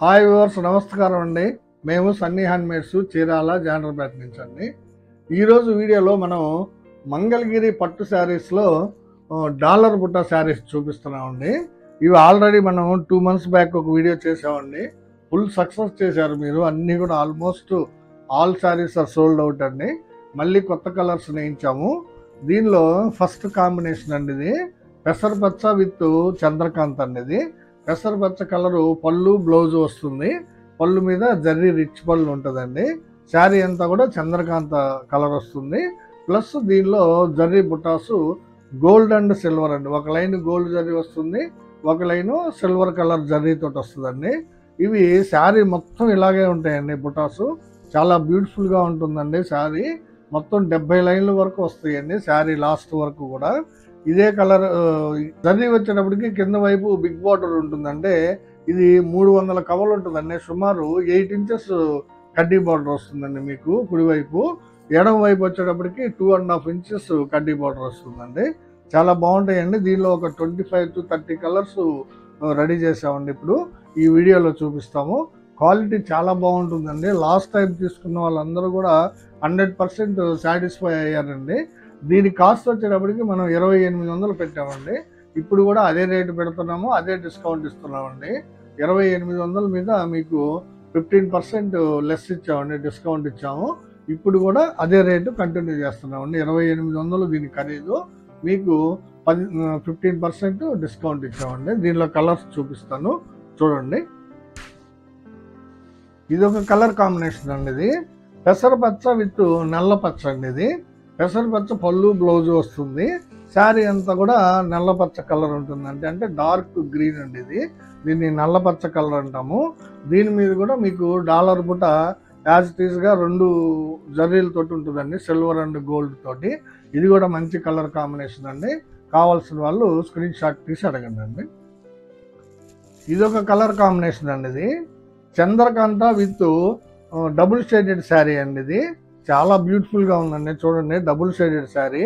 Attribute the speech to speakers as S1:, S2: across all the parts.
S1: Hi viewers, నమస్కారం అండి. మేము సన్నీ హ్యాండ్మేడ్స్ చీరాల జాండ్రపేట నుంచి అండి. ఈరోజు వీడియోలో మనం మంగళగిరి పట్టు శారీస్లో డాలర్ బుట్ట శారీస్ చూపిస్తున్నామండి. ఇవి ఆల్రెడీ మనం 2 months బ్యాక్ ఒక వీడియో చేసామండి. ఫుల్ సక్సెస్ చేశారు మీరు. అన్నీ కూడా almost all saris are sold out అండి. మళ్ళీ కొత్త కలర్స్ వేయించాము. దీనిలో ఫస్ట్ కాంబినేషన్ అండి ఇది పెసరపచ్చ విత్ చంద్రకాంత్ అండి. ఇది పెసరపచ్చ కలరు పళ్ళు బ్లౌజ్ వస్తుంది. పళ్ళు మీద జర్రీ రిచ్ పళ్ళు ఉంటుందండి. శారీ అంతా కూడా చంద్రకాంత కలర్ వస్తుంది. ప్లస్ దీనిలో జర్రీ బుటాసు గోల్డ్ అండ్ సిల్వర్ అండి. ఒక లైన్ గోల్డ్ జర్రీ వస్తుంది, ఒక లైను సిల్వర్ కలర్ జర్రీ తోటి వస్తుందండి. ఇవి శారీ మొత్తం ఇలాగే ఉంటాయండి. బుటాసు చాలా బ్యూటిఫుల్గా ఉంటుందండి. శారీ మొత్తం 70 లైన్ల వరకు వస్తాయండి. శారీ లాస్ట్ వరకు కూడా ఇదే కలర్. జర్నీ వచ్చేటప్పటికి కింద వైపు బిగ్ బార్డర్ ఉంటుందంటే ఇది 300 కవర్లు ఉంటుందండి. సుమారు 8 inches కడ్డీ బార్డర్ వస్తుందండి మీకు కుడివైపు. ఎడమ వైపు వచ్చేటప్పటికి 2.5 inches కడ్డీ బార్డర్ వస్తుందండి. చాలా బాగుంటాయండి. దీనిలో ఒక 25 to 30 కలర్స్ రెడీ చేసామండి. ఇప్పుడు ఈ వీడియోలో చూపిస్తాము. క్వాలిటీ చాలా బాగుంటుందండి. లాస్ట్ టైం తీసుకున్న వాళ్ళందరూ కూడా 100% సాటిస్ఫై అయ్యారండి. దీని కాస్ట్ వచ్చేటప్పటికి మనం 2800 పెట్టామండి. ఇప్పుడు కూడా అదే రేటు పెడుతున్నాము, అదే డిస్కౌంట్ ఇస్తున్నామండి. 2800 మీద మీకు 15% లెస్ ఇచ్చామండి, డిస్కౌంట్ ఇచ్చాము. ఇప్పుడు కూడా అదే రేటు కంటిన్యూ చేస్తున్నామండి. 2800 దీని ఖరీదు, మీకు 15% డిస్కౌంట్ ఇచ్చామండి. దీనిలో కలర్స్ చూపిస్తాను చూడండి. ఇది ఒక కలర్ కాంబినేషన్ అండి. ఇది పెసరపచ్చ విత్ నల్ల పచ్చ అండి. ఇది పెసరపచ్చ పళ్ళు బ్లౌజ్ వస్తుంది. శారీ అంతా కూడా నల్లపచ్చ కలర్ ఉంటుందండి. అంటే డార్క్ గ్రీన్ అండి. ఇది దీన్ని నల్లపచ్చ కలర్ అంటాము. దీని మీద కూడా మీకు డాలర్ బుట్ట యాజ్ ఇట్ ఈస్గా 2 జర్రీలతోటి ఉంటుందండి, సిల్వర్ అండ్ గోల్డ్ తోటి. ఇది కూడా మంచి కలర్ కాంబినేషన్ అండి. కావాల్సిన వాళ్ళు స్క్రీన్ షాట్ తీసి అడగండి అండి. ఇది ఒక కలర్ కాంబినేషన్ అండి. ఇది Chandrakanta with double shaded sari అండి. ఇది చాలా బ్యూటిఫుల్గా ఉందండి. చూడండి, డబుల్ షేడెడ్ శారీ.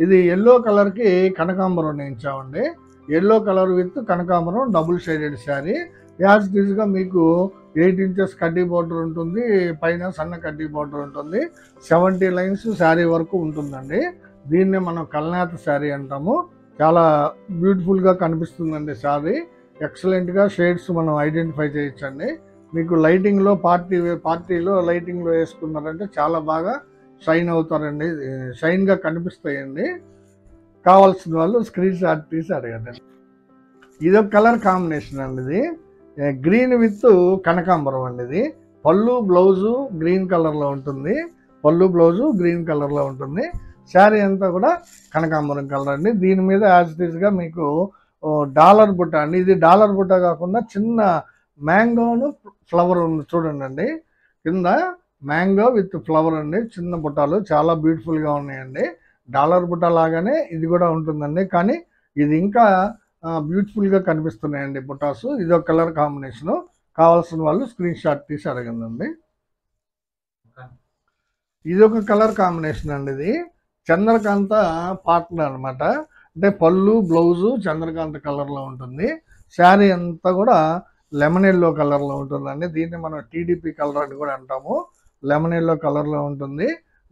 S1: ఇది ఎల్లో కలర్కి కనకాంబరం వేయించామండి. ఎల్లో కలర్ విత్ కనకాంబరం double shaded sari. As it ఈస్గా మీకు 8 inches కడ్డీ బార్డర్ ఉంటుంది, పైన సన్న కడ్డీ బార్డర్ ఉంటుంది. 70 lines శారీ వరకు ఉంటుందండి. దీన్నే మనం కల్నాథ్ శారీ అంటాము. చాలా బ్యూటిఫుల్గా కనిపిస్తుందండి శారీ. ఎక్సలెంట్గా షేడ్స్ మనం ఐడెంటిఫై చేయొచ్చండి. మీకు లైటింగ్లో పార్టీలో లైటింగ్లో వేసుకున్నారంటే చాలా బాగా షైన్ అవుతారండి, షైన్గా కనిపిస్తాయండి. కావాల్సిన వాళ్ళు స్క్రీన్ షాట్ తీసి అడగండి. ఇదొక కలర్ కాంబినేషన్ అండి. ఇది గ్రీన్ విత్ కనకాంబరం అండి. ఇది పళ్ళు బ్లౌజు గ్రీన్ కలర్లో ఉంటుంది. పళ్ళు బ్లౌజు గ్రీన్ కలర్లో ఉంటుంది. శారీ అంతా కూడా కనకాంబరం కలర్ అండి. దీని మీద యాజ్ ఇట్ ఈస్గా మీకు డాలర్ బుట్ట అండి. ఇది డాలర్ బుట్ట కాకుండా చిన్న మ్యాంగోను ఫ్లవర్ ఉంది చూడండి అండి. కింద మ్యాంగో విత్ ఫ్లవర్ అండి. చిన్న బుట్టాలు చాలా బ్యూటిఫుల్గా ఉన్నాయండి. డాలర్ బుట్ట లాగానే ఇది కూడా ఉంటుందండి, కానీ ఇది ఇంకా బ్యూటిఫుల్గా కనిపిస్తున్నాయండి బుటాసు. ఇది ఒక కలర్ కాంబినేషను. కావాల్సిన వాళ్ళు స్క్రీన్ షాట్ తీసి అడగండి. ఇది ఒక కలర్ కాంబినేషన్ అండి. ఇది చంద్రకాంత పాటలు అనమాట. అంటే పళ్ళు బ్లౌజు చంద్రకాంత కలర్లో ఉంటుంది. శారీ అంతా కూడా లెమన్ ఎల్లో కలర్లో ఉంటుందండి. దీన్ని మనం టీడీపీ కలర్ అని కూడా అంటాము. లెమన్ ఎల్లో కలర్లో ఉంటుంది.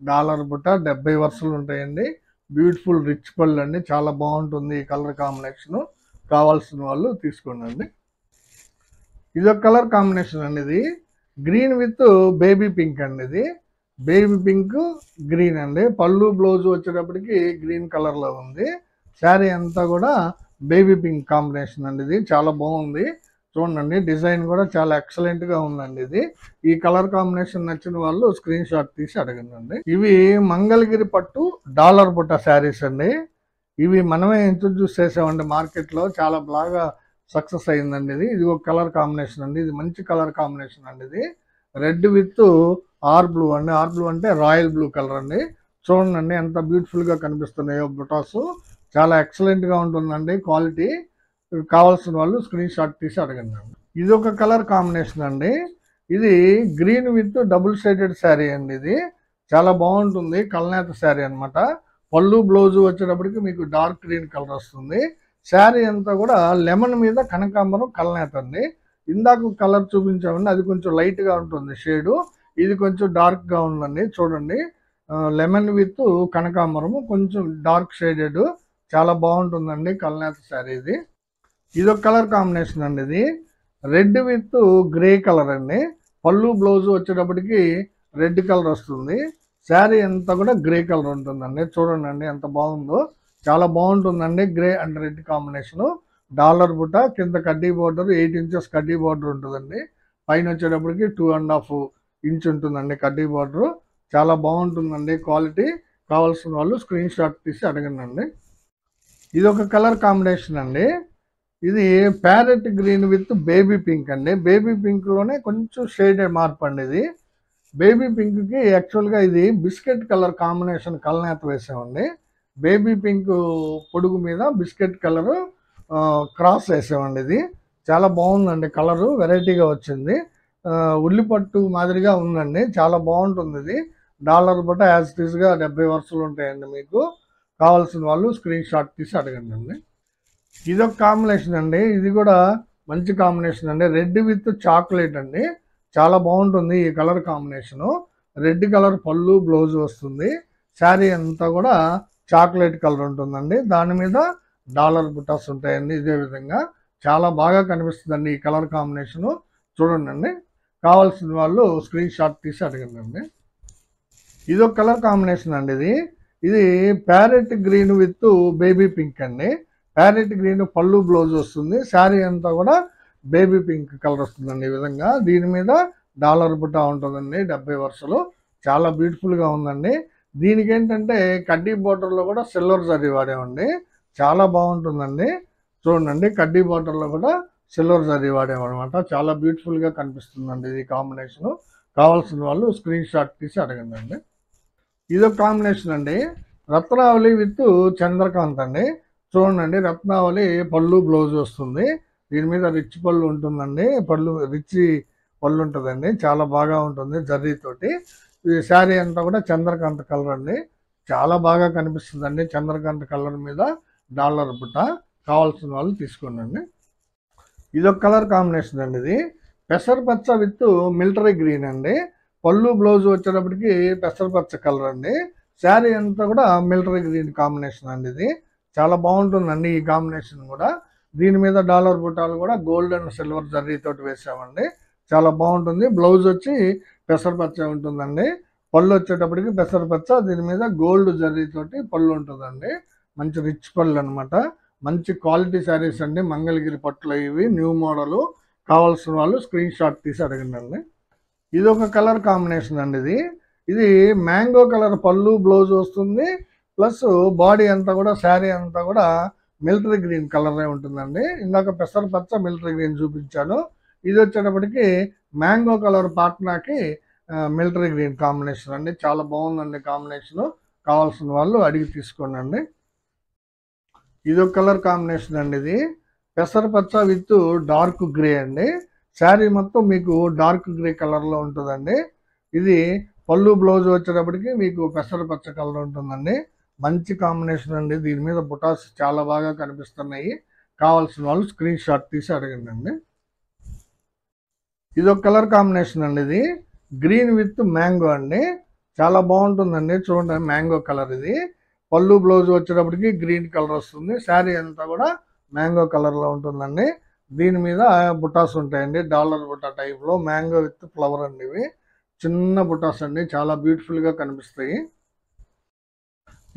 S1: డాలర్ బుట్ట 70 వరుసలు ఉంటాయండి. బ్యూటిఫుల్ రిచ్ పళ్ళు అండి. చాలా బాగుంటుంది ఈ కలర్ కాంబినేషను. కావాల్సిన వాళ్ళు తీసుకోండి. ఇది ఒక కలర్ కాంబినేషన్ అండి. ఇది గ్రీన్ విత్ బేబీ పింక్ అండి. ఇది బేబీ పింక్ గ్రీన్ అండి. పళ్ళు బ్లౌజ్ వచ్చేటప్పటికి గ్రీన్ కలర్లో ఉంది. శారీ అంతా కూడా బేబీ పింక్ కాంబినేషన్ అండి. ఇది చాలా బాగుంది. చూడండి, డిజైన్ కూడా చాలా ఎక్సలెంట్గా ఉందండి. ఇది ఈ కలర్ కాంబినేషన్ నచ్చిన వాళ్ళు స్క్రీన్ షాట్ తీసి అడగండి. ఇవి మంగళగిరి పట్టు డాలర్ బుట్ట శారీస్ అండి. ఇవి మనమే ఇంట్రొడ్యూస్ చేసామండి మార్కెట్లో. చాలా బాగా సక్సెస్ అయిందండి. ఇది ఒక కలర్ కాంబినేషన్ అండి. ఇది మంచి కలర్ కాంబినేషన్ అండి. ఇది రెడ్ విత్ ఆర్ బ్లూ అండి. ఆర్ బ్లూ అంటే రాయల్ బ్లూ కలర్ అండి. చూడండి ఎంత బ్యూటిఫుల్గా కనిపిస్తున్నాయో బుటాసు. చాలా ఎక్సలెంట్గా ఉంటుందండి క్వాలిటీ. కావాల్సిన వాళ్ళు స్క్రీన్ షాట్ తీసి అడగండి. ఇది ఒక కలర్ కాంబినేషన్ అండి. ఇది green with double shaded sari అండి. ఇది చాలా బాగుంటుంది. కల్నాథ్ శారీ అనమాట. పళ్ళు బ్లౌజు వచ్చేటప్పటికి మీకు డార్క్ గ్రీన్ కలర్ వస్తుంది. శారీ అంతా కూడా లెమన్ మీద కనకాంబరం కల్నాథ్ అండి. ఇందాక కలర్ చూపించామండి, అది కొంచెం లైట్గా ఉంటుంది షేడు, ఇది కొంచెం డార్క్గా ఉందండి. చూడండి, లెమన్ విత్ కనకాంబరము, కొంచెం డార్క్ షేడెడ్, చాలా బాగుంటుందండి కల్నేత శారీ ఇది. ఇదొక కలర్ కాంబినేషన్ అండి. ఇది రెడ్ విత్ గ్రే కలర్ అండి. పళ్ళు బ్లౌజ్ వచ్చేటప్పటికి రెడ్ కలర్ వస్తుంది. శారీ అంతా కూడా గ్రే కలర్ ఉంటుందండి. చూడండి ఎంత బాగుందో, చాలా బాగుంటుందండి. Grey and red combination. Dollar బుట్ట, కింద కడ్డీ బోర్డర్, 8 ఇంచెస్ కడ్డీ బోర్డర్ ఉంటుందండి. పైన వచ్చేటప్పటికి 2.5 ఇంచ్ ఉంటుందండి కడ్డీ బోర్డరు. చాలా బాగుంటుందండి క్వాలిటీ. కావాల్సిన వాళ్ళు స్క్రీన్ షాట్ తీసి అడగండి. ఇది ఒక కలర్ కాంబినేషన్ అండి. ఇది parrot green with baby pink అండి. బేబీ పింక్లోనే కొంచెం షేడెడ్ మార్పు అండి. ఇది బేబీ పింక్కి యాక్చువల్గా ఇది బిస్కెట్ కలర్ కాంబినేషన్ కల్నేత వేసామండి. బేబీ పింక్ పొడుగు మీద బిస్కెట్ కలరు క్రాస్ వేసామండి. ఇది చాలా బాగుందండి, కలరు వెరైటీగా వచ్చింది. ఉల్లిపట్టు మాదిరిగా ఉందండి, చాలా బాగుంటుంది. ఇది డాలర్ బట్ట యాజ్ ఇట్ ఈస్గా 70 వరుసలు ఉంటాయండి. మీకు కావాల్సిన వాళ్ళు స్క్రీన్ షాట్ తీసి అడగండి. ఇదొక కాంబినేషన్ అండి. ఇది కూడా మంచి కాంబినేషన్ అండి. రెడ్ విత్ చాక్లెట్ అండి. చాలా బాగుంటుంది ఈ కలర్ కాంబినేషను. రెడ్ కలర్ పళ్ళు బ్లౌజ్ వస్తుంది. శారీ అంతా కూడా చాక్లెట్ కలర్ ఉంటుందండి. దాని మీద డాలర్ బుటాస్ ఉంటాయండి. ఇదే విధంగా చాలా బాగా కనిపిస్తుందండి ఈ కలర్ కాంబినేషను. చూడండి, కావాల్సిన వాళ్ళు స్క్రీన్ షాట్ తీసి అడగండి. ఇదొక కలర్ కాంబినేషన్ అండి. ఇది parrot green with baby pink అండి. ప్యారెట్ గ్రీన్ పళ్ళు బ్లౌజ్ వస్తుంది. శారీ అంతా కూడా బేబీ పింక్ కలర్ వస్తుందండి. ఈ విధంగా దీని మీద డాలర్ బుట్టా ఉంటుందండి. 70 వరుసలు, చాలా బ్యూటిఫుల్గా ఉందండి. దీనికి ఏంటంటే కడ్డీ బోర్డర్లో కూడా సిల్వర్ జరీ వాడామండి. చాలా బాగుంటుందండి. చూడండి, కడ్డీ బోర్డర్లో కూడా సిల్వర్ జరీ వాడామన్నమాట. చాలా బ్యూటిఫుల్గా కనిపిస్తుందండి ఈ కాంబినేషను. కావాల్సిన వాళ్ళు స్క్రీన్ షాట్ తీసి అడగండి. ఇదొక కాంబినేషన్ అండి. రత్నావళి విత్ చంద్రకాంత్ అండి. చూడండి, రత్నావళి పళ్ళు బ్లౌజ్ వస్తుంది. దీని మీద రిచ్ పళ్ళు ఉంటుందండి. రిచ్ పళ్ళు ఉంటుందండి. చాలా బాగా ఉంటుంది జర్రీతోటి. ఈ శారీ అంతా కూడా చంద్రకాంత్ కలర్ అండి. చాలా బాగా కనిపిస్తుందండి చంద్రకాంత్ కలర్ మీద డాలర్ బుట్ట. కావాల్సిన వాళ్ళు తీసుకోండి. ఇదొక కలర్ కాంబినేషన్ అండి. ఇది పెసరపచ్చ విత్ మిలిటరీ గ్రీన్ అండి. పళ్ళు బ్లౌజ్ వచ్చేటప్పటికి పెసరపచ్చ కలర్ అండి. శారీ అంతా కూడా మిలిటరీ గ్రీన్ కాంబినేషన్ అండి. ఇది చాలా బాగుంటుందండి ఈ కాంబినేషన్ కూడా. దీని మీద డాలర్ బుట్టాలు కూడా గోల్డ్ అండ్ సిల్వర్ జర్రీతోటి వేసామండి. చాలా బాగుంటుంది. బ్లౌజ్ వచ్చి పెసరపచ్చ ఉంటుందండి. పళ్ళు వచ్చేటప్పటికి పెసరపచ్చ, దీని మీద గోల్డ్ జర్రీతోటి పళ్ళు ఉంటుందండి. మంచి రిచ్ పళ్ళు అనమాట. మంచి క్వాలిటీ శారీస్ అండి. మంగళగిరి పట్టులో ఇవి న్యూ మోడలు. కావాల్సిన వాళ్ళు స్క్రీన్ షాట్ తీసి అడగండి. ఇది ఒక కలర్ కాంబినేషన్ అండి. ఇది మ్యాంగో కలర్ పళ్ళు బ్లౌజ్ వస్తుంది. ప్లస్ బాడీ అంతా కూడా శారీ అంతా కూడా మిలిటరీ గ్రీన్ కలరే ఉంటుందండి. ఇందాక పెసరపచ్చ మిలిటరీ గ్రీన్ చూపించాను. ఇది వచ్చేటప్పటికి మ్యాంగో కలర్ పాట్నాకి మిలిటరీ గ్రీన్ కాంబినేషన్ అండి. చాలా బాగుందండి కాంబినేషను. కావాల్సిన వాళ్ళు అడిగి తీసుకోండి. ఇది ఒక కలర్ కాంబినేషన్ అండి. ఇది పెసరపచ్చ విత్ డార్క్ గ్రే అండి. శారీ మొత్తం మీకు డార్క్ గ్రే కలర్లో ఉంటుందండి. ఇది పళ్ళు బ్లౌజ్ వచ్చేటప్పటికి మీకు పెసరపచ్చ కలర్ ఉంటుందండి. మంచి కాంబినేషన్ అండి. దీని మీద బుటాస్ చాలా బాగా కనిపిస్తున్నాయి. కావాల్సిన వాళ్ళు స్క్రీన్ షాట్ తీసి అడగండి. ఇది ఒక కలర్ కాంబినేషన్ అండి. ఇది గ్రీన్ విత్ మ్యాంగో అండి. చాలా బాగుంటుందండి. చూడండి, మ్యాంగో కలర్. ఇది పళ్ళు బ్లౌజ్ వచ్చేటప్పటికి గ్రీన్ కలర్ వస్తుంది. శారీ అంతా కూడా మ్యాంగో కలర్లో ఉంటుందండి. దీని మీద బుటాస్ ఉంటాయండి. డాలర్ బుటా టైప్లో మ్యాంగో విత్ ఫ్లవర్ అండి. ఇవి చిన్న బుటాస్ అండి. చాలా బ్యూటిఫుల్గా కనిపిస్తాయి.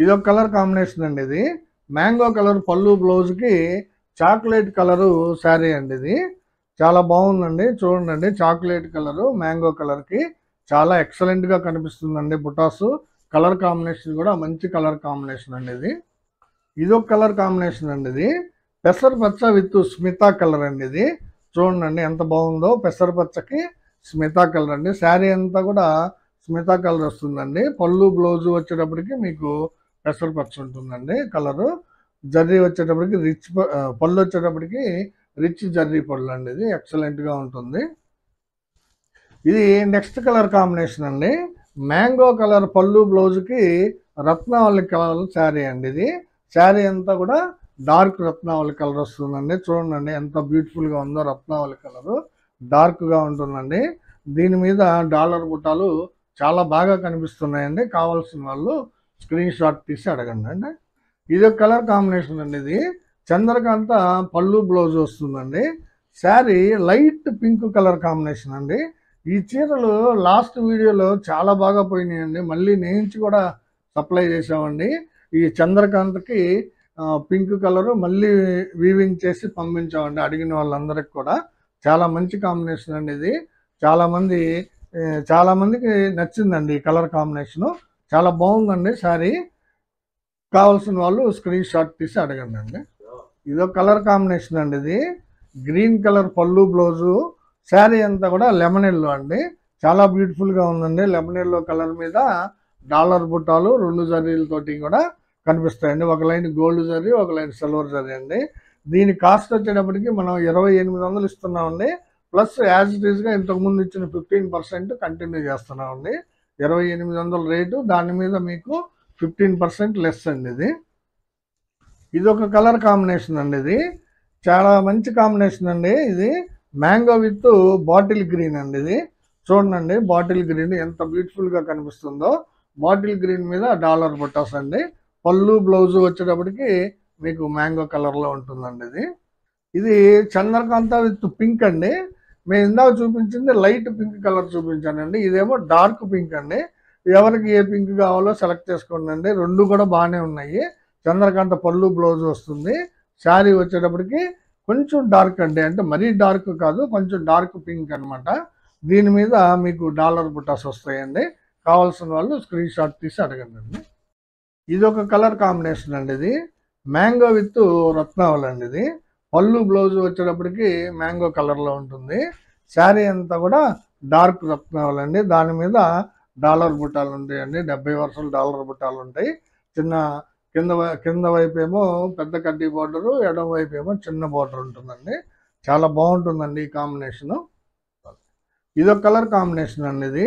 S1: ఇది ఒక కలర్ కాంబినేషన్ అండి. ఇది మ్యాంగో కలర్ పళ్ళు బ్లౌజ్కి చాక్లెట్ కలరు శారీ అండి. ఇది చాలా బాగుందండి. చూడండి, చాక్లెట్ కలరు మ్యాంగో కలర్కి చాలా ఎక్సలెంట్గా కనిపిస్తుందండి. బుటాసు కలర్ కాంబినేషన్ కూడా మంచి కలర్ కాంబినేషన్ అండి. ఇది ఒక కలర్ కాంబినేషన్ అండి. ఇది పెసరపచ్చ విత్ స్మితా కలర్ అండి. ఇది చూడండి ఎంత బాగుందో. పెసరపచ్చకి స్మితా కలర్ అండి. శారీ అంతా కూడా స్మితా కలర్ వస్తుందండి. పళ్ళు బ్లౌజ్ వచ్చేటప్పటికి మీకు పెసరపచ్చ ఉంటుందండి కలరు. జర్రీ వచ్చేటప్పటికి పళ్ళు వచ్చేటప్పటికి రిచ్ జర్రీ పళ్ళు అండి. ఇది ఎక్సలెంట్గా ఉంటుంది. ఇది నెక్స్ట్ కలర్ కాంబినేషన్ అండి. మ్యాంగో కలర్ పళ్ళు బ్లౌజ్కి రత్నావళి కలర్ శారీ అండి. ఇది శారీ అంతా కూడా డార్క్ రత్నావళి కలర్ వస్తుందండి. చూడండి ఎంత బ్యూటిఫుల్గా ఉందో రత్నావళి కలరు. డార్క్గా ఉంటుందండి. దీని మీద డాలర్ బుట్టాలు చాలా బాగా కనిపిస్తున్నాయండి. కావాల్సిన వాళ్ళు స్క్రీన్ షాట్ తీసి అడగండి అండి. ఇది ఒక కలర్ కాంబినేషన్ అండి. ఇది చంద్రకాంత పళ్ళు బ్లౌజ్ వస్తుందండి. Sari light pink colour combination అండి. ఈ చీరలు లాస్ట్ వీడియోలో చాలా బాగా పోయినాయండి. మళ్ళీ నేయించి కూడా సప్లై చేసామండి. ఈ చంద్రకాంతకి పింక్ కలరు మళ్ళీ వీవింగ్ చేసి పంపించామండి అడిగిన వాళ్ళందరికి కూడా. చాలా మంచి కాంబినేషన్ అండి ఇది. చాలామందికి నచ్చిందండి ఈ కలర్ కాంబినేషను. చాలా బాగుందండి శారీ. కావాల్సిన వాళ్ళు స్క్రీన్ షాట్ తీసి అడగండి అండి. ఇదో కలర్ కాంబినేషన్ అండి. ఇది గ్రీన్ కలర్ పళ్ళు బ్లౌజు. శారీ అంతా కూడా లెమన్ ఎల్లో అండి. చాలా బ్యూటిఫుల్గా ఉందండి. లెమన్ ఎల్లో కలర్ మీద డాలర్ బుట్టాలు 2 జరీలతోటి కూడా కనిపిస్తాయండి. ఒక లైన్ గోల్డ్ జరీ, ఒక లైన్ సిల్వర్ జరీ అండి. దీని కాస్ట్ వచ్చేటప్పటికి మనం 2800 ఇస్తున్నామండి. ప్లస్ యాజ్ ఇట్ ఈస్గా ఇంతకుముందు ఇచ్చిన 15% కంటిన్యూ చేస్తున్నామండి. 2800 రేటు, దాని మీద మీకు 15% లెస్ అండి. ఇది ఒక కలర్ కాంబినేషన్ అండి. ఇది చాలా మంచి కాంబినేషన్ అండి. ఇది మ్యాంగో విత్ బాటిల్ గ్రీన్ అండి. ఇది చూడండి, బాటిల్ గ్రీన్ ఎంత బ్యూటిఫుల్గా కనిపిస్తుందో. బాటిల్ గ్రీన్ మీద డాలర్ బుట్టాస్ అండి. పళ్ళు బ్లౌజ్ వచ్చేటప్పటికి మీకు మ్యాంగో కలర్లో ఉంటుందండి. ఇది చంద్రకాంత విత్ పింక్ అండి. మేము ఇందాక చూపించింది లైట్ పింక్ కలర్ చూపించానండి. ఇదేమో డార్క్ పింక్ అండి. ఎవరికి ఏ పింక్ కావాలో సెలెక్ట్ చేసుకోండి అండి. రెండు కూడా బాగానే ఉన్నాయి. చంద్రకాంత పళ్ళు బ్లౌజ్ వస్తుంది. శారీ వచ్చేటప్పటికి కొంచెం డార్క్ అండి, అంటే మరీ డార్క్ కాదు, కొంచెం డార్క్ పింక్ అనమాట. దీని మీద మీకు డాలర్ బుట్టాస్ వస్తాయండి. కావాల్సిన వాళ్ళు స్క్రీన్ షాట్ తీసి అడగండి అండి. ఇది ఒక కలర్ కాంబినేషన్ అండి. ఇది మ్యాంగో విత్ రత్నావళి అండి. ఇది పళ్ళు బ్లౌజ్ వచ్చేటప్పటికి మ్యాంగో కలర్లో ఉంటుంది. శారీ అంతా కూడా డార్క్ రత్నావళి అండి. దాని మీద డాలర్ బుట్టాలు ఉంటాయండి. 70 వరుసలు డాలర్ బుట్టాలు ఉంటాయి. కింద వైపు ఏమో పెద్ద కడ్డీ బార్డరు, ఎడమ వైపు ఏమో చిన్న బార్డర్ ఉంటుందండి. చాలా బాగుంటుందండి ఈ కాంబినేషను. ఇదొక కలర్ కాంబినేషన్ అండి. ఇది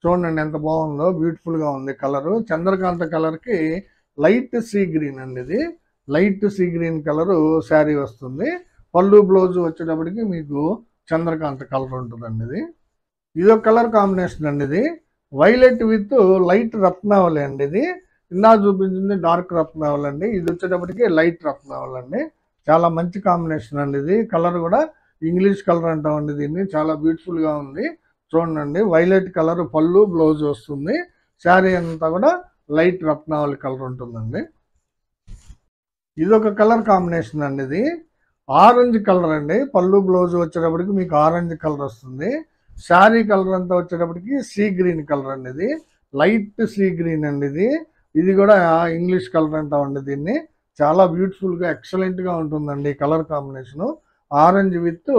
S1: చూడండి ఎంత బాగుందో, బ్యూటిఫుల్గా ఉంది కలరు. చంద్రకాంత కలర్కి లైట్ సీ గ్రీన్ అండి. ఇది light sea green colour sari వస్తుంది. పళ్ళు బ్లౌజ్ వచ్చేటప్పటికి మీకు చంద్రకాంత కలర్ ఉంటుందండి. ఇదొక కలర్ కాంబినేషన్ అండి. ఇది వైలెట్ విత్ లైట్ రత్నావళి అండి. ఇది ఇందా చూపించింది డార్క్ రత్నావళి అండి. ఇది వచ్చేటప్పటికి లైట్ రత్నావళి అండి. చాలా మంచి కాంబినేషన్ అండి. ఇది కలర్ కూడా ఇంగ్లీష్ కలర్ అంటామండి దీన్ని. చాలా బ్యూటిఫుల్గా ఉంది. చూడండి, వైలెట్ కలర్ పళ్ళు బ్లౌజ్ వస్తుంది. శారీ అంతా కూడా లైట్ రత్నావళి కలర్ ఉంటుందండి. ఇదొక కలర్ కాంబినేషన్ అండి. ఇది ఆరెంజ్ కలర్ అండి. పళ్ళు బ్లౌజ్ వచ్చేటప్పటికి మీకు ఆరెంజ్ కలర్ వస్తుంది. శారీ కలర్ అంతా వచ్చేటప్పటికి సీ గ్రీన్ కలర్ అండి. ఇది లైట్ సీ గ్రీన్ అండి. ఇది కూడా ఇంగ్లీష్ కలర్ అంటామండి దీన్ని. చాలా బ్యూటిఫుల్గా ఎక్సలెంట్గా ఉంటుందండి colour combination. Orange with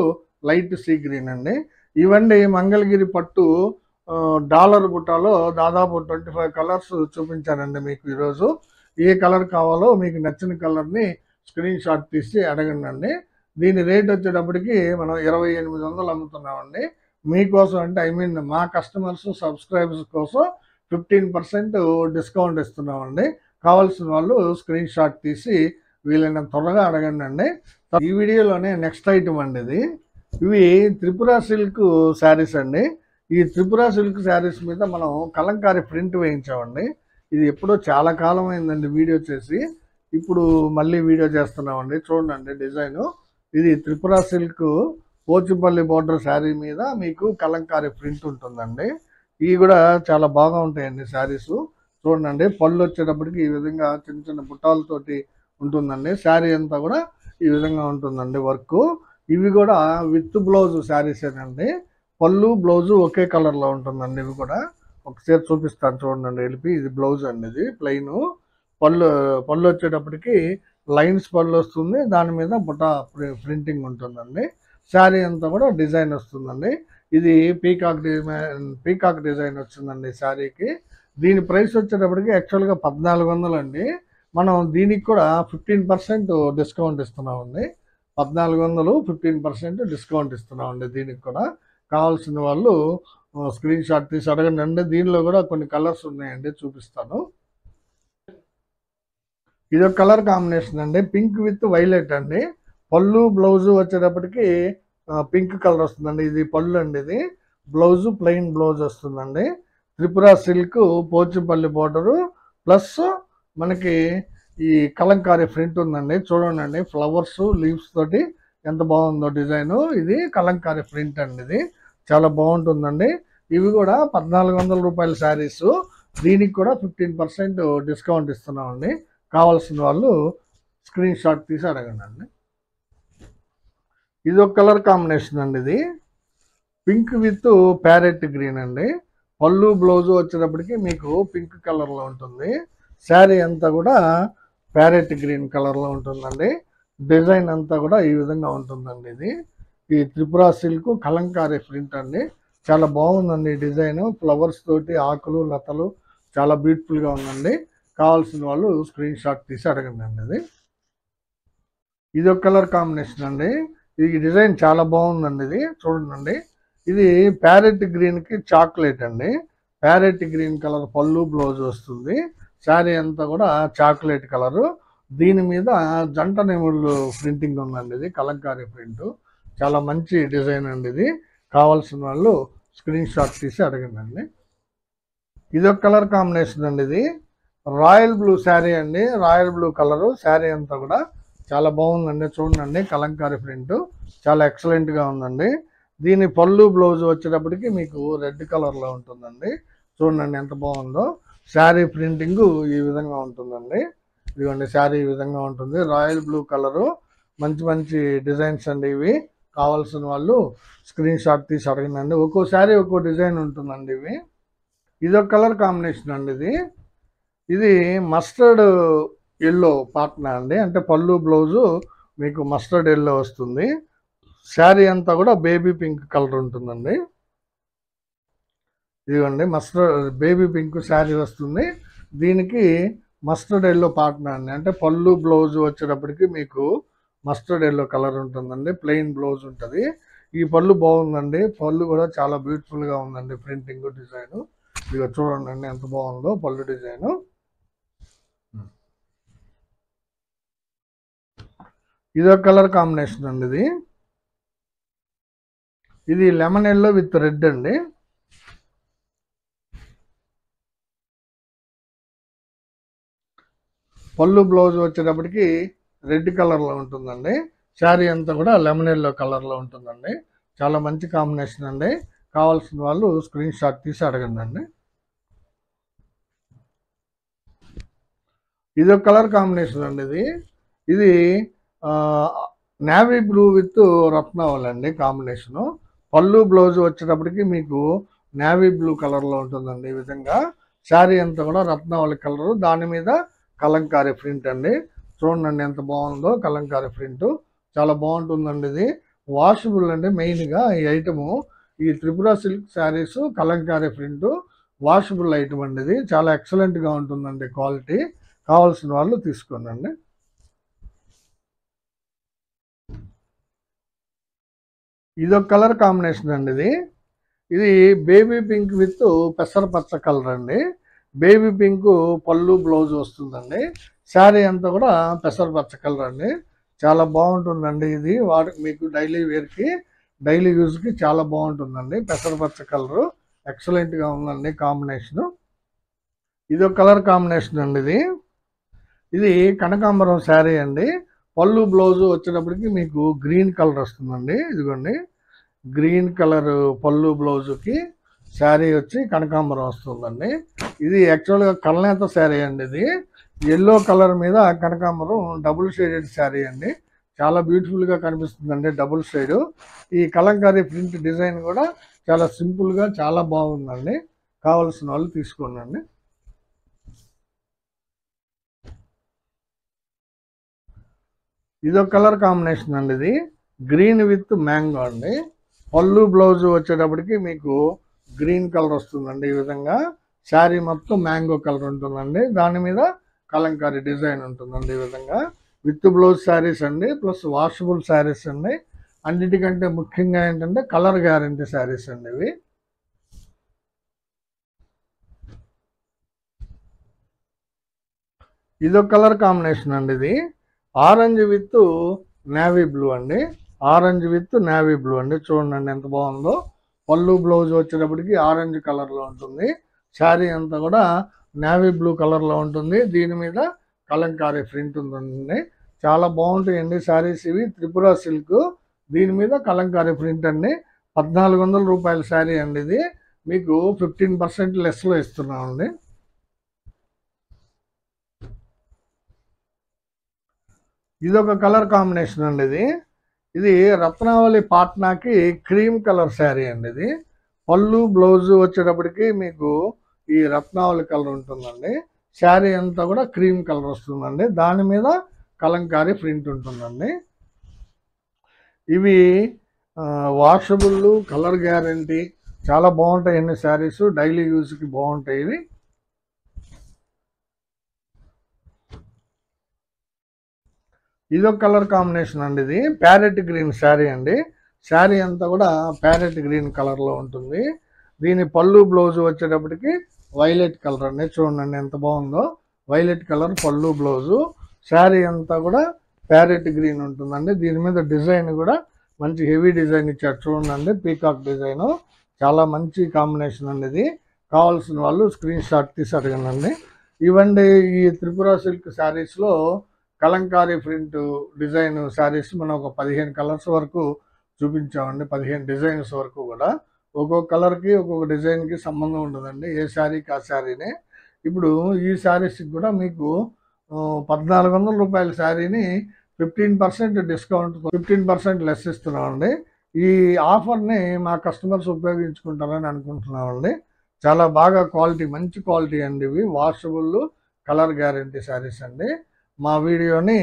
S1: light sea green అండి. ఇవండి మంగళగిరి పట్టు డాలర్ బుట్టాలో దాదాపు 25 కలర్స్ చూపించానండి మీకు ఈరోజు. ఏ కలర్ కావాలో మీకు నచ్చిన కలర్ని స్క్రీన్ షాట్ తీసి అడగండి. దీని రేట్ వచ్చేటప్పటికి మనం 2800 అమ్ముతున్నామండి. మీకోసం అంటే మా కస్టమర్స్ సబ్స్క్రైబర్స్ కోసం 15% డిస్కౌంట్ ఇస్తున్నామండి. కావాల్సిన వాళ్ళు స్క్రీన్ షాట్ తీసి వీలైనంత త్వరగా అడగండి. ఈ వీడియోలోనే నెక్స్ట్ ఐటమ్ అండి. ఇవి త్రిపుర సిల్క్ శారీస్ అండి. ఈ త్రిపుర సిల్క్ శారీస్ మీద మనం కలంకారీ ప్రింట్ వేయించామండి. ఇది ఎప్పుడో చాలా కాలం అయిందండి వీడియో చేసి. ఇప్పుడు మళ్ళీ వీడియో చేస్తున్నామండి. చూడండి డిజైను. ఇది త్రిపుర సిల్క్ పోచుపల్లి బోర్డర్ శారీ మీద మీకు కలంకారీ ప్రింట్ ఉంటుందండి. ఇవి కూడా చాలా బాగా ఉంటాయండి శారీస్. చూడండి, పళ్ళు వచ్చేటప్పటికి ఈ విధంగా చిన్న చిన్న బుట్టాలతోటి ఉంటుందండి. శారీ అంతా కూడా ఈ విధంగా ఉంటుందండి వర్క్. ఇవి కూడా విత్ బ్లౌజ్ శారీస్ ఏనండి. పళ్ళు బ్లౌజు ఒకే కలర్లో ఉంటుందండి. ఇవి కూడా ఒకసారి చూపిస్తాను చూడండి వెళ్ళి. ఇది బ్లౌజ్ అండి. ఇది ప్లెయిన్. పళ్ళు వచ్చేటప్పటికి లైన్స్ పళ్ళు వస్తుంది. దాని మీద బుట్ట ప్రింటింగ్ ఉంటుందండి. శారీ అంతా కూడా డిజైన్ వస్తుందండి. ఇది పీకాక్ డిజైన్ వచ్చిందండి శారీకి. దీని ప్రైస్ వచ్చేటప్పటికి యాక్చువల్గా 1400 అండి. మనం దీనికి కూడా 15% డిస్కౌంట్ ఇస్తున్నామండి. 1400 15% డిస్కౌంట్ ఇస్తున్నామండి. దీనికి కూడా కావాల్సిన వాళ్ళు స్క్రీన్ షాట్ తీసి అడగండి. దీనిలో కూడా కొన్ని కలర్స్ ఉన్నాయండి, చూపిస్తాను. ఇది ఒక కలర్ కాంబినేషన్ అండి. పింక్ విత్ వైలెట్ అండి. పళ్ళు బ్లౌజు వచ్చేటప్పటికి పింక్ కలర్ వస్తుందండి. ఇది పళ్ళు అండి. ఇది బ్లౌజ్ ప్లెయిన్ బ్లౌజ్ వస్తుందండి. Tripura silk Pochampally border plus మనకి ఈ కలంకారీ ప్రింట్ ఉందండి. చూడండి ఫ్లవర్స్ లీవ్స్ తోటి ఎంత బాగుందో డిజైన్. ఇది కలంకారీ ప్రింట్ అండి. ఇది చాలా బాగుంటుందండి. ఇవి కూడా 1400 రూపాయల శారీస్. దీనికి కూడా 15% డిస్కౌంట్ ఇస్తున్నామండి. కావాల్సిన వాళ్ళు స్క్రీన్ షాట్ తీసి అడగండి. ఇది ఒక కలర్ కాంబినేషన్ అండి. ఇది పింక్ విత్ ప్యారెట్ గ్రీన్ అండి. పళ్ళు బ్లౌజ్ వచ్చేటప్పటికి మీకు పింక్ కలర్లో ఉంటుంది. శారీ అంతా కూడా ప్యారెట్ గ్రీన్ కలర్లో ఉంటుందండి. డిజైన్ అంతా కూడా ఈ విధంగా ఉంటుందండి. ఇది ఈ త్రిపుర సిల్క్ కలంకారీ ప్రింట్ అండి. చాలా బాగుందండి డిజైన్. ఫ్లవర్స్ తోటి ఆకులు లతలు చాలా బ్యూటిఫుల్గా ఉందండి. కావాల్సిన వాళ్ళు స్క్రీన్ షాట్ తీసి అడగండి. ఇది ఒక కలర్ కాంబినేషన్ అండి. ఈ డిజైన్ చాలా బాగుందండి. ఇది చూడండి. ఇది ప్యారెట్ గ్రీన్కి చాక్లెట్ అండి. ప్యారెట్ గ్రీన్ కలర్ పళ్ళు బ్లౌజ్ వస్తుంది. శారీ అంతా కూడా చాక్లెట్ కలరు. దీని మీద జంట నెమళ్ళు ప్రింటింగ్ ఉందండి. ఇది కలంకారీ ప్రింట్. చాలా మంచి డిజైన్ అండి. ఇది కావాల్సిన వాళ్ళు స్క్రీన్ షాట్ తీసి అడగండి. ఇది ఒక కలర్ కాంబినేషన్ అండి. ఇది రాయల్ బ్లూ శారీ అండి. Royal blue colour. శారీ అంతా కూడా చాలా బాగుందండి. చూడండి కలంకారీ ప్రింట్ చాలా ఎక్సలెంట్గా ఉందండి. దీని పళ్ళు బ్లౌజ్ వచ్చేటప్పటికి మీకు రెడ్ కలర్లో ఉంటుందండి. చూడండి ఎంత బాగుందో. శారీ ప్రింటింగ్ ఈ విధంగా ఉంటుందండి. ఇదిగోండి శారీ ఈ విధంగా ఉంటుంది. Royal blue colour. మంచి మంచి డిజైన్స్ అండి ఇవి. కావాల్సిన వాళ్ళు స్క్రీన్ షాట్ తీసి అడగండి. ఒక్కో శారీ ఒక్కో డిజైన్ ఉంటుందండి ఇవి. ఇదొక కలర్ కాంబినేషన్ అండి. ఇది మస్టర్డ్ ఎల్లో పాట్నా అండి. అంటే పళ్ళు బ్లౌజు మీకు మస్టర్డ్ ఎల్లో వస్తుంది. శారీ అంతా కూడా బేబీ పింక్ కలర్ ఉంటుందండి. ఇదిగోండి మస్టర్డ్ బేబీ పింక్ శారీ వస్తుంది. దీనికి మస్టర్డ్ ఎల్లో పాట్నా అండి. అంటే పళ్ళు బ్లౌజ్ వచ్చేటప్పటికి మీకు మస్టర్డ్ ఎల్లో కలర్ ఉంటుందండి. ప్లెయిన్ బ్లౌజ్ ఉంటుంది. ఈ పళ్ళు బాగుందండి. పళ్ళు కూడా చాలా బ్యూటిఫుల్గా ఉందండి. ప్రింటింగ్ డిజైన్ ఇక చూడండి ఎంత బాగుందో పళ్ళు డిజైను. ఇదొక కలర్ కాంబినేషన్ అండి. ఇది లెమన్ ఎల్లో విత్ రెడ్ అండి. పళ్ళు బ్లౌజ్ వచ్చేటప్పటికి రెడ్ కలర్లో ఉంటుందండి. శారీ అంతా కూడా లెమన్ ఎల్లో కలర్లో ఉంటుందండి. చాలా మంచి కాంబినేషన్ అండి. కావాల్సిన వాళ్ళు స్క్రీన్ షాట్ తీసి అడగండి. ఇది ఒక కలర్ కాంబినేషన్ అండి. ఇది నేవీ బ్లూ విత్ రత్నావళి అండి కాంబినేషను. పళ్ళు బ్లౌజ్ వచ్చేటప్పటికి మీకు నేవీ బ్లూ కలర్లో ఉంటుందండి. ఈ విధంగా శారీ అంతా కూడా రత్నావళి కలరు. దాని మీద కలంకారీ ప్రింట్ అండి. చూడండి ఎంత బాగుందో కలంకారీ ప్రింట్. చాలా బాగుంటుందండి. ఇది వాషబుల్ అండి. మెయిన్గా ఈ ఐటము ఈ Tripura silk saris Kalamkari print washable item అండి. ఇది చాలా ఎక్సలెంట్గా ఉంటుందండి క్వాలిటీ. కావాల్సిన వాళ్ళు తీసుకోండి. ఇదొక కలర్ కాంబినేషన్ అండి. ఇది బేబీ పింక్ విత్ పెసరపచ్చ కలర్ అండి. బేబీ పింక్ పళ్ళు బ్లౌజ్ వస్తుందండి. శారీ అంతా కూడా పెసరపచ్చ కలర్ అండి. చాలా బాగుంటుందండి. ఇది మీకు డైలీ వేర్కి డైలీ యూజ్కి చాలా బాగుంటుందండి. పెసరపచ్చ కలరు ఎక్సలెంట్గా ఉందండి కాంబినేషను. ఇదొక కలర్ కాంబినేషన్ అండి. ఇది కనకాంబరం శారీ అండి. పళ్ళు బ్లౌజ్ వచ్చేటప్పటికి మీకు గ్రీన్ కలర్ వస్తుందండి. ఇదిగోండి గ్రీన్ కలర్ పళ్ళు బ్లౌజుకి శారీ వచ్చి కనకాంబరం వస్తుందండి. ఇది యాక్చువల్గా కల్నేత శారీ అండి. ఇది ఎల్లో కలర్ మీద కనకాంబరం డబుల్ షేడెడ్ శారీ అండి. చాలా బ్యూటిఫుల్గా కనిపిస్తుందండి డబుల్ షేడు. ఈ కలంకారీ ప్రింట్ డిజైన్ కూడా చాలా సింపుల్గా చాలా బాగుందండి. కావాల్సిన వాళ్ళు తీసుకోండి. ఇదొక కలర్ కాంబినేషన్ అండి. ఇది గ్రీన్ విత్ మ్యాంగో అండి. పళ్ళు బ్లౌజ్ వచ్చేటప్పటికి మీకు గ్రీన్ కలర్ వస్తుందండి. ఈ విధంగా శారీ మొత్తం మ్యాంగో కలర్ ఉంటుందండి. దాని మీద కలంకారీ డిజైన్ ఉంటుందండి. ఈ విధంగా విత్ బ్లౌజ్ శారీస్ అండి. ప్లస్ వాషబుల్ శారీస్ అండి. అన్నిటికంటే ముఖ్యంగా ఏంటంటే కలర్ గ్యారంటీ శారీస్ అండి ఇవి. ఇదొక కలర్ కాంబినేషన్ అండి. ఇది ఆరెంజ్ విత్ నేవీ బ్లూ అండి. ఆరెంజ్ విత్ నేవీ బ్లూ అండి. చూడండి ఎంత బాగుందో. పళ్ళు బ్లౌజ్ వచ్చేటప్పటికి ఆరెంజ్ కలర్లో ఉంటుంది. శారీ అంతా కూడా నేవీ బ్లూ కలర్లో ఉంటుంది. దీని మీద కలంకారీ ప్రింట్ ఉంటుంది. చాలా బాగుంటాయండి శారీస్ ఇవి. త్రిపుర సిల్క్, దీని మీద కలంకారీ ప్రింట్ అండి. 1400 రూపాయల శారీ అండి ఇది. మీకు 15% లెస్లో ఇస్తున్నామండి. ఇదొక కలర్ కాంబినేషన్ అండి. ఇది రత్నావళి పాట్నాకి క్రీమ్ కలర్ శారీ అండి. ఇది పళ్ళు బ్లౌజ్ వచ్చేటప్పటికి మీకు ఈ రత్నావళి కలర్ ఉంటుందండి. శారీ అంతా కూడా క్రీమ్ కలర్ వస్తుందండి. దాని మీద కలంకారీ ప్రింట్ ఉంటుందండి. ఇవి వాషబుల్, కలర్ గ్యారంటీ, చాలా బాగుంటాయండి శారీస్. డైలీ యూజ్కి బాగుంటాయి ఇవి. ఇదొక కలర్ కాంబినేషన్ అండి. ఇది ప్యారెట్ గ్రీన్ శారీ అండి. శారీ అంతా కూడా ప్యారెట్ గ్రీన్ కలర్లో ఉంటుంది. దీని పళ్ళు బ్లౌజ్ వచ్చేటప్పటికి వైలెట్ కలర్ అండి. చూడండి ఎంత బాగుందో. వైలెట్ కలర్ పళ్ళు బ్లౌజు. శారీ అంతా కూడా ప్యారెట్ గ్రీన్ ఉంటుందండి. దీని మీద డిజైన్ కూడా మంచి హెవీ డిజైన్ ఇచ్చారు. చూడండి పీకాక్ డిజైన్. చాలా మంచి కాంబినేషన్ అండి. ఇది కావాల్సిన వాళ్ళు స్క్రీన్ షాట్ తీసి అడగండి. ఇవండి ఈ త్రిపుర సిల్క్ శారీస్లో కలంకారీ ప్రింట్ డిజైన్ శారీస్ మనం ఒక 15 కలర్స్ వరకు చూపించామండి. 15 డిజైన్స్ వరకు కూడా. ఒక్కొక్క కలర్కి ఒక్కొక్క డిజైన్కి సంబంధం ఉండదండి. ఏ శారీకి ఆ శారీనే. ఇప్పుడు ఈ శారీస్కి కూడా మీకు 1400 రూపాయల శారీని 15% డిస్కౌంట్, 15% లెస్ ఇస్తున్నామండి. ఈ ఆఫర్ని మా కస్టమర్స్ ఉపయోగించుకుంటారని అనుకుంటున్నామండి. చాలా బాగా క్వాలిటీ, మంచి క్వాలిటీ అండి ఇవి. వాషబుల్, కలర్ గ్యారంటీ శారీస్ అండి. మా వీడియోని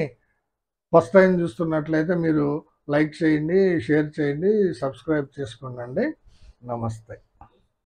S1: ఫస్ట్ టైం చూస్తున్నట్లయితే మీరు లైక్ చేయండి, షేర్ చేయండి, సబ్స్క్రైబ్ చేసుకోండి. నమస్తే.